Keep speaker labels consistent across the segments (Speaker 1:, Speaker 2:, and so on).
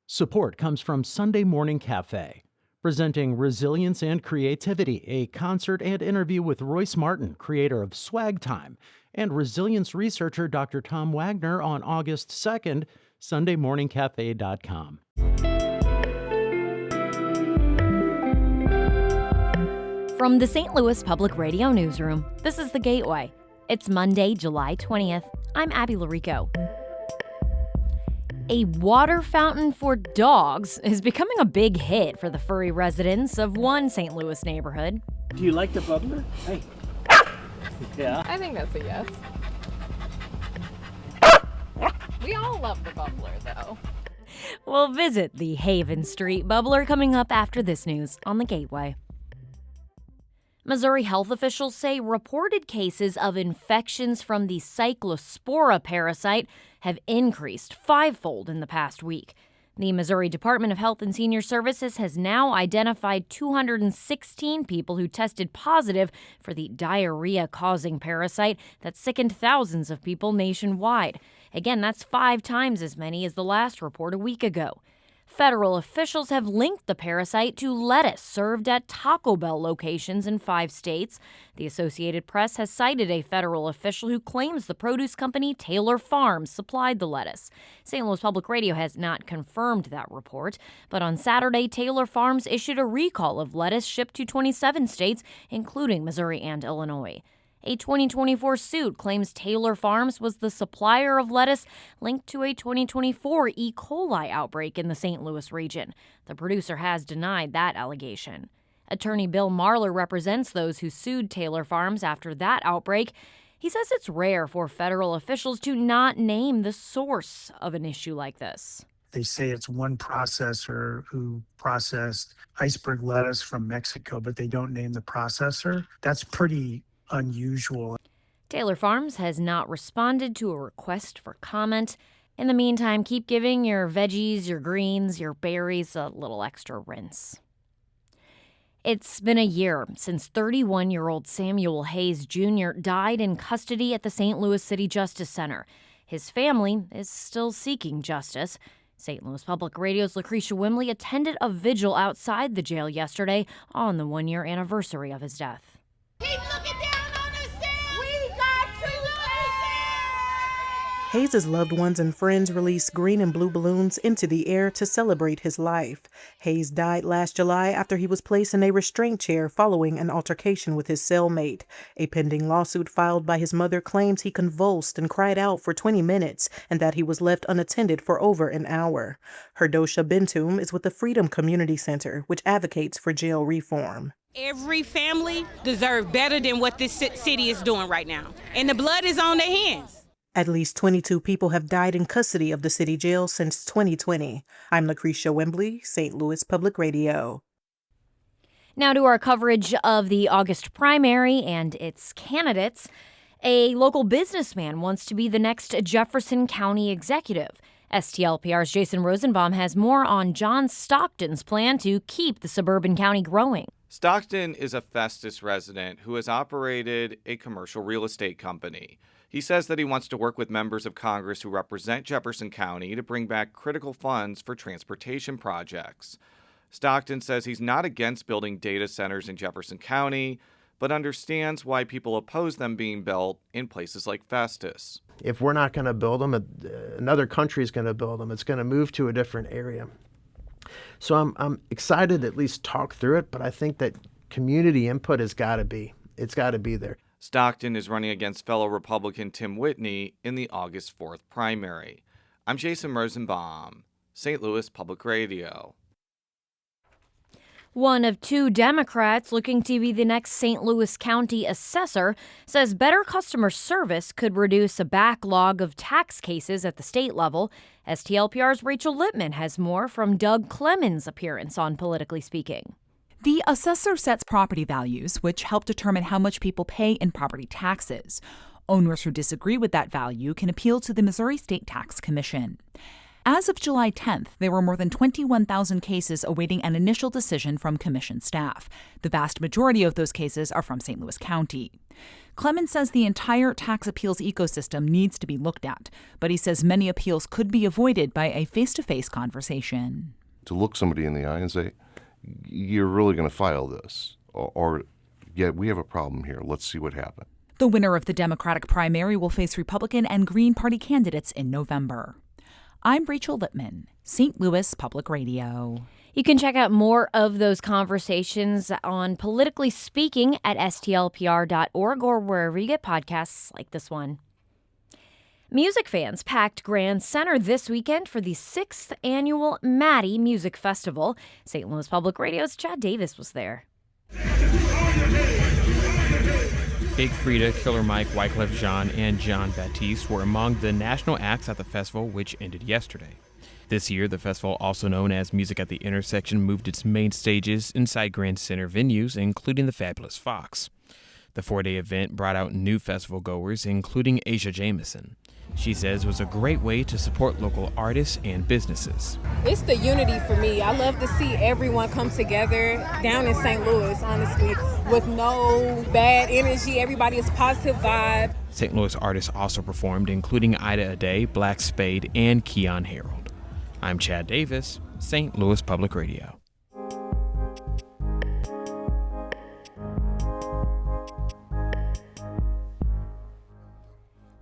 Speaker 1: Support comes from Sunday Morning Cafe, presenting Resilience and Creativity, a concert and interview with Royce Martin, creator of Swag Time, and resilience researcher Dr. Tom Wagner on August 2nd, sundaymorningcafe.com.
Speaker 2: From the St. Louis Public Radio Newsroom, this is The Gateway. It's Monday, July 20th. I'm Abby Larico. A water fountain for dogs is becoming a big hit for the furry residents of one St. Louis neighborhood.
Speaker 3: Do you like the bubbler? Hey. Yeah.
Speaker 4: I think that's a yes. We all love the bubbler, though.
Speaker 2: We'll visit the Haven Street bubbler coming up after this news on The Gateway. Missouri health officials say reported cases of infections from the cyclospora parasite have increased fivefold in the past week. The Missouri Department of Health and Senior Services has now identified 216 people who tested positive for the diarrhea-causing parasite that sickened thousands of people nationwide. Again, that's 5 times as many as the last report a week ago. Federal officials have linked the parasite to lettuce served at Taco Bell locations in 5 states. The Associated Press has cited a federal official who claims the produce company Taylor Farms supplied the lettuce. St. Louis Public Radio has not confirmed that report, but on Saturday, Taylor Farms issued a recall of lettuce shipped to 27 states, including Missouri and Illinois. A 2024 suit claims Taylor Farms was the supplier of lettuce linked to a 2024 E. coli outbreak in the St. Louis region. The producer has denied that allegation. Attorney Bill Marler represents those who sued Taylor Farms after that outbreak. He says it's rare for federal officials to not name the source of an issue like this.
Speaker 5: They say it's one processor who processed iceberg lettuce from Mexico, but they don't name the processor. That's pretty unusual.
Speaker 2: Taylor Farms has not responded to a request for comment. In the meantime, keep giving your veggies, your greens, your berries a little extra rinse. It's been a year since 31-year-old Samuel Hayes Jr. died in custody at the St. Louis City Justice Center. His family is still seeking justice. St. Louis Public Radio's Lucretia Wimley attended a vigil outside the jail yesterday on the 1-year anniversary of his death.
Speaker 6: Keep looking down on us, Sam! We got to
Speaker 7: Hayes' loved ones and friends released green and blue balloons into the air to celebrate his life. Hayes died last July after he was placed in a restraint chair following an altercation with his cellmate. A pending lawsuit filed by his mother claims he convulsed and cried out for 20 minutes and that he was left unattended for over an hour. Herdosha Bentum is with the Freedom Community Center, which advocates for jail reform.
Speaker 8: Every family deserves better than what this city is doing right now. And the blood is on their hands.
Speaker 7: At least 22 people have died in custody of the city jail since 2020. I'm Lucretia Wembley, St. Louis Public Radio.
Speaker 2: Now to our coverage of the August primary and its candidates. A local businessman wants to be the next Jefferson County executive. STLPR's Jason Rosenbaum has more on John Stockton's plan to keep the suburban county growing.
Speaker 9: Stockton is a Festus resident who has operated a commercial real estate company. He says that he wants to work with members of Congress who represent Jefferson County to bring back critical funds for transportation projects. Stockton says he's not against building data centers in Jefferson County, but understands why people oppose them being built in places like Festus.
Speaker 10: If we're not going to build them, another country is going to build them. It's going to move to a different area. So I'm excited to at least talk through it, but I think that community input it's got to be there.
Speaker 9: Stockton is running against fellow Republican Tim Whitney in the August 4th primary. I'm Jason Rosenbaum, St. Louis Public Radio.
Speaker 2: One of 2 Democrats looking to be the next St. Louis County assessor says better customer service could reduce a backlog of tax cases at the state level. STLPR's Rachel Lippman has more from Doug Clemens' appearance on Politically Speaking.
Speaker 11: The assessor sets property values, which help determine how much people pay in property taxes. Owners who disagree with that value can appeal to the Missouri State Tax Commission. As of July 10th, there were more than 21,000 cases awaiting an initial decision from Commission staff. The vast majority of those cases are from St. Louis County. Clemens says the entire tax appeals ecosystem needs to be looked at, but he says many appeals could be avoided by a face-to-face conversation.
Speaker 12: To look somebody in the eye and say, you're really going to file this, or yeah, we have a problem here. Let's see what happens.
Speaker 11: The winner of the Democratic primary will face Republican and Green Party candidates in November. I'm Rachel Lippman, St. Louis Public Radio.
Speaker 2: You can check out more of those conversations on Politically Speaking at stlpr.org or wherever you get podcasts like this one. Music fans packed Grand Center this weekend for the 6th annual Maddie Music Festival. St. Louis Public Radio's Chad Davis was there.
Speaker 13: Big Frida, Killer Mike, Wyclef Jean, and John Baptiste were among the national acts at the festival, which ended yesterday. This year, the festival, also known as Music at the Intersection, moved its main stages inside Grand Center venues, including the Fabulous Fox. The 4-day event brought out new festival goers, including Asia Jamison. She says it was a great way to support local artists and businesses.
Speaker 8: It's the unity for me. I love to see everyone come together down in St. Louis, honestly, with no bad energy. Everybody is positive vibe.
Speaker 13: St. Louis artists also performed, including Ida Ade, Black Spade, and Keon Harold. I'm Chad Davis, St. Louis Public Radio.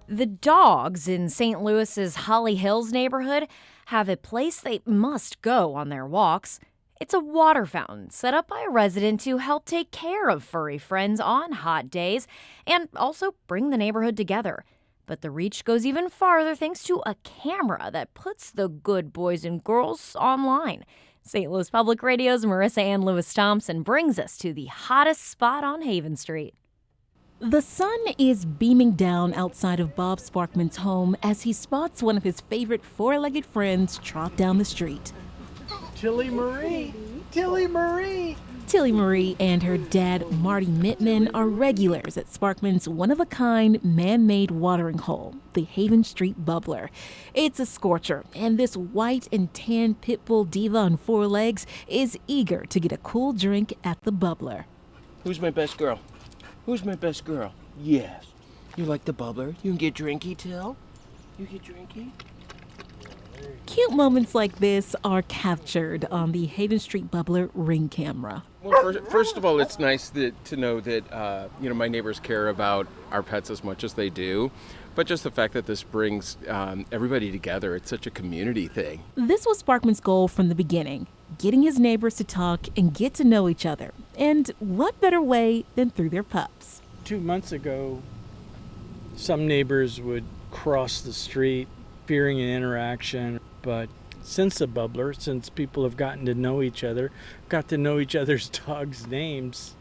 Speaker 2: The dogs in St. Louis's Holly Hills neighborhood have a place they must go on their walks. It's a water fountain set up by a resident to help take care of furry friends on hot days and also bring the neighborhood together. But the reach goes even farther thanks to a camera that puts the good boys and girls online. St. Louis Public Radio's Marissanne Lewis-Thompson brings us to the hottest spot on Haven Street.
Speaker 14: The sun is beaming down outside of Bob Sparkman's home as he spots one of his favorite four-legged friends trot down the street.
Speaker 3: Tilly Marie! Tilly Marie!
Speaker 14: Tilly Marie and her dad, Marty Mittman, are regulars at Sparkman's one-of-a-kind man-made watering hole, the Haven Street Bubbler. It's a scorcher, and this white and tan pit bull diva on four legs is eager to get a cool drink at the Bubbler.
Speaker 3: Who's my best girl? Who's my best girl? Yes. You like the bubbler? You can get drinky, Till? You get drinky?
Speaker 14: Cute moments like this are captured on the Haven Street Bubbler Ring camera.
Speaker 15: Well, first of all, it's nice to know that my neighbors care about our pets as much as they do. But just the fact that this brings everybody together, it's such a community thing.
Speaker 14: This was Sparkman's goal from the beginning, getting his neighbors to talk and get to know each other. And what better way than through their pups?
Speaker 16: 2 months ago, some neighbors would cross the street fearing an interaction, but since the Bubbler, since people have gotten to know each other, got to know each other's dogs' names,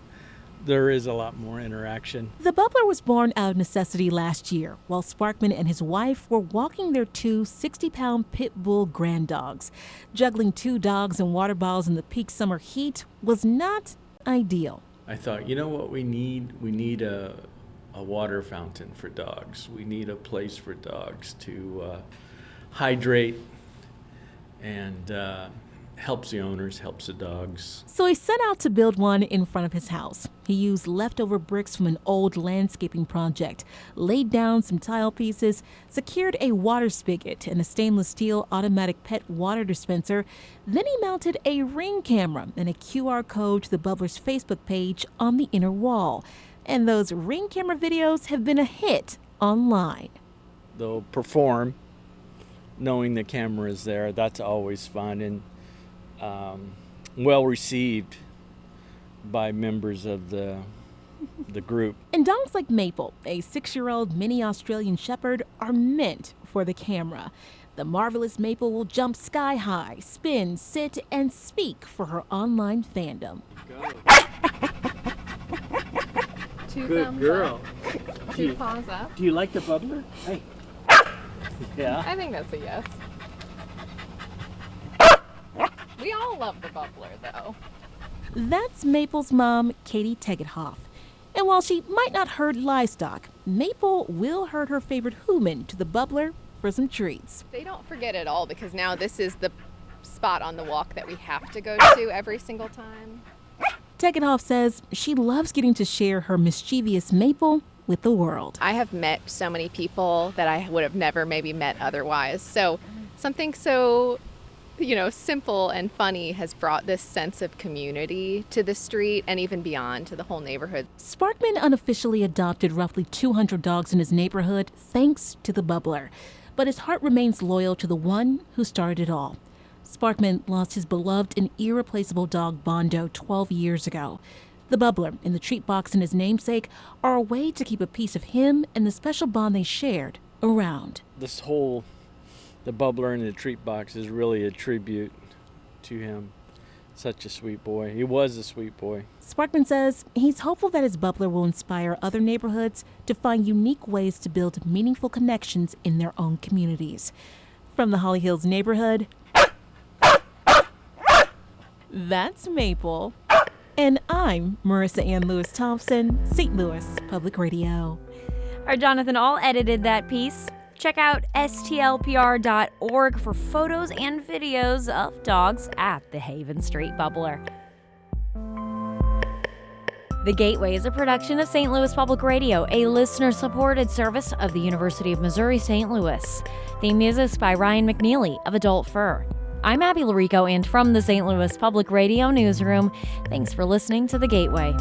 Speaker 16: there is a lot more interaction.
Speaker 14: The Bubbler was born out of necessity last year while Sparkman and his wife were walking their two 60-pound pit bull grand dogs. Juggling two dogs and water bottles in the peak summer heat was not ideal.
Speaker 16: I thought, you know what we need? We need a water fountain for dogs. We need a place for dogs to hydrate and helps the owners, helps the dogs.
Speaker 14: So he set out to build one in front of his house. He used leftover bricks from an old landscaping project, laid down some tile pieces, secured a water spigot and a stainless steel automatic pet water dispenser. Then he mounted a Ring camera and a QR code to the Bubbler's Facebook page on the inner wall. And those Ring camera videos have been a hit online.
Speaker 16: They'll perform knowing the camera is there. That's always fun and well received by members of the group.
Speaker 14: And dogs like Maple, a 6-year-old mini Australian Shepherd, are meant for the camera. The marvelous Maple will jump sky high, spin, sit, and speak for her online fandom.
Speaker 4: Two
Speaker 3: Good
Speaker 4: thumbs
Speaker 3: girl.
Speaker 4: up. Two paws up.
Speaker 3: Do you like the bubbler? Hey. Yeah.
Speaker 4: I think that's a yes. We all love the bubbler, though.
Speaker 14: That's Maple's mom, Katie Tegethoff. And while she might not herd livestock, Maple will herd her favorite human to the Bubbler for some treats.
Speaker 4: They don't forget at all because now this is the spot on the walk that we have to go to every single time.
Speaker 14: Tegenhoff says she loves getting to share her mischievous Maple with the world.
Speaker 4: I have met so many people that I would have never maybe met otherwise. So something so, simple and funny has brought this sense of community to the street and even beyond to the whole neighborhood.
Speaker 14: Sparkman unofficially adopted roughly 200 dogs in his neighborhood thanks to the bubbler. But his heart remains loyal to the one who started it all. Sparkman lost his beloved and irreplaceable dog Bondo 12 years ago. The bubbler and the treat box and his namesake are a way to keep a piece of him and the special bond they shared around.
Speaker 16: The bubbler and the treat box is really a tribute to him. Such a sweet boy. He was a sweet boy.
Speaker 14: Sparkman says he's hopeful that his bubbler will inspire other neighborhoods to find unique ways to build meaningful connections in their own communities. From the Holly Hills neighborhood, that's Maple. And I'm Marissanne Lewis-Thompson, St. Louis Public Radio.
Speaker 2: Our Jonathan All edited that piece. Check out stlpr.org for photos and videos of dogs at the Haven Street Bubbler. The Gateway is a production of St. Louis Public Radio, a listener-supported service of the University of Missouri St. Louis. Theme music by Ryan McNeely of Adult Fur. I'm Abby Larico, and from the St. Louis Public Radio Newsroom, thanks for listening to The Gateway.